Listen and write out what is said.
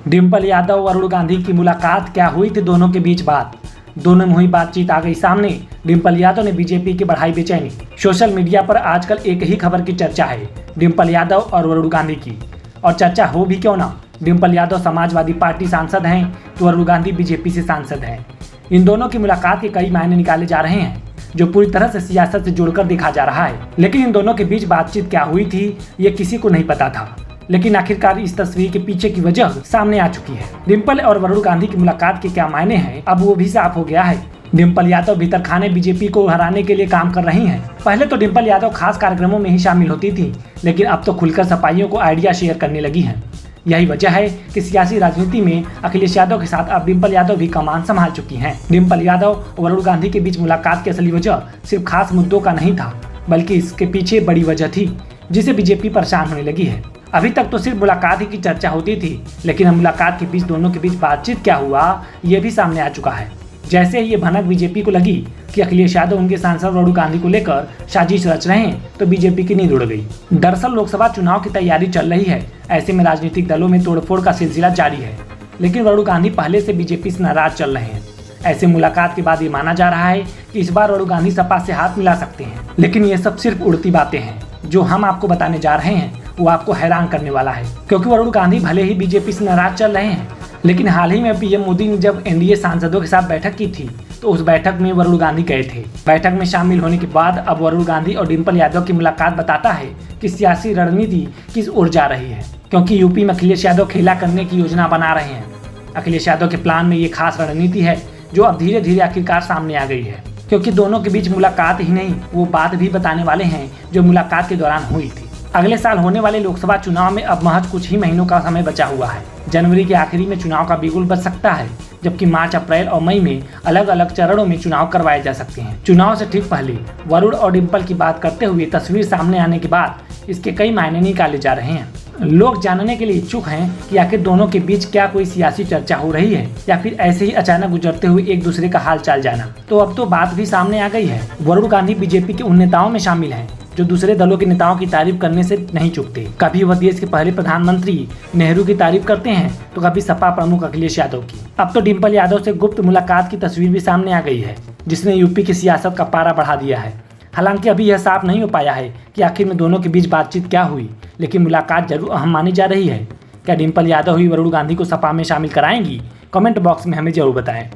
डिम्पल यादव और वरुण गांधी की मुलाकात, क्या हुई थी दोनों के बीच बात। दोनों में हुई बातचीत आ गई सामने। डिम्पल यादव ने बीजेपी की बढ़ाई बेचैनी। सोशल मीडिया पर आजकल एक ही खबर की चर्चा है, डिम्पल यादव और वरुण गांधी की। और चर्चा हो भी क्यों ना, डिम्पल यादव समाजवादी पार्टी सांसद हैं तो वरुण गांधी बीजेपी से सांसद हैं। इन दोनों की मुलाकात के कई मायने निकाले जा रहे हैं, जो पूरी तरह से सियासत से जुड़कर देखा जा रहा है। लेकिन इन दोनों के बीच बातचीत क्या हुई थी, ये किसी को नहीं पता था। लेकिन आखिरकार इस तस्वीर के पीछे की वजह सामने आ चुकी है। डिम्पल और वरुण गांधी की मुलाकात के क्या मायने हैं, अब वो भी साफ हो गया है। डिम्पल यादव भीतर खाने बीजेपी को हराने के लिए काम कर रही हैं। पहले तो डिम्पल यादव खास कार्यक्रमों में ही शामिल होती थी, लेकिन अब तो खुलकर सफाइयों को आइडिया शेयर करने लगी हैं। यही वजह है कि सियासी राजनीति में अखिलेश यादव के साथ अब डिम्पल यादव भी कमान संभाल चुकी हैं। डिम्पल यादव और वरुण गांधी के बीच मुलाकात की असली वजह सिर्फ खास मुद्दों का नहीं था, बल्कि इसके पीछे बड़ी वजह थी जिसे बीजेपी परेशान होने लगी है। अभी तक तो सिर्फ मुलाकात ही की चर्चा होती थी, लेकिन अब मुलाकात के बीच दोनों के बीच बातचीत क्या हुआ, ये भी सामने आ चुका है। जैसे ही ये भनक बीजेपी को लगी कि अखिलेश यादव उनके सांसद वरुण गांधी को लेकर साजिश रच रहे हैं, तो बीजेपी की नींद उड़ गई। दरअसल लोकसभा चुनाव की तैयारी चल रही है, ऐसे में राजनीतिक दलों में तोड़फोड़ का सिलसिला जारी है। लेकिन वरुण गांधी पहले से बीजेपी से नाराज चल रहे हैं। ऐसे मुलाकात के बाद ये माना जा रहा है कि इस बार वरुण गांधी सपा से हाथ मिला सकते हैं। लेकिन ये सब सिर्फ उड़ती बातें हैं। जो हम आपको बताने जा रहे हैं वो आपको हैरान करने वाला है, क्योंकि वरुण गांधी भले ही बीजेपी से नाराज चल रहे हैं, लेकिन हाल ही में पीएम मोदी ने जब एनडीए सांसदों के साथ बैठक की थी, तो उस बैठक में वरुण गांधी गए थे। बैठक में शामिल होने के बाद अब वरुण गांधी और डिम्पल यादव की मुलाकात बताता है कि सियासी रणनीति किस ओर जा रही है, क्योंकि यूपी में अखिलेश यादव खेला करने की योजना बना रहे हैं। अखिलेश यादव के प्लान में ये खास रणनीति है, जो अब धीरे धीरे आखिरकार सामने आ गई है, क्योंकि दोनों के बीच मुलाकात ही नहीं, वो बात भी बताने वाले हैं जो मुलाकात के दौरान हुई थी। अगले साल होने वाले लोकसभा चुनाव में अब महज कुछ ही महीनों का समय बचा हुआ है। जनवरी के आखिरी में चुनाव का बिगुल बज सकता है, जबकि मार्च, अप्रैल और मई में अलग अलग चरणों में चुनाव करवाए जा सकते हैं। चुनाव से ठीक पहले वरुण और डिम्पल की बात करते हुए तस्वीर सामने आने के बाद इसके कई मायने निकाले जा रहे हैं। लोग जानने के लिए इच्छुक हैं कि आखिर दोनों के बीच क्या कोई सियासी चर्चा हो रही है, या फिर ऐसे ही अचानक गुजरते हुए एक दूसरे का हाल चाल जाना। तो अब तो बात भी सामने आ गई है। वरुण गांधी बीजेपी के उन नेताओं में शामिल हैं जो दूसरे दलों के नेताओं की तारीफ करने से नहीं चूकते। कभी वह देश के पहले प्रधानमंत्री नेहरू की तारीफ करते हैं, तो कभी सपा प्रमुख अखिलेश यादव की। अब तो डिम्पल यादव से गुप्त मुलाकात की तस्वीर भी सामने आ गई है, जिसने यूपी की सियासत का पारा बढ़ा दिया है। हालांकि अभी यह साफ नहीं हो पाया है कि आखिर में दोनों के बीच बातचीत क्या हुई, लेकिन मुलाकात जरूर अहम मानी जा रही है। क्या डिम्पल यादव ही वरुण गांधी को सपा में शामिल कराएंगी? कमेंट बॉक्स में हमें जरूर बताएं।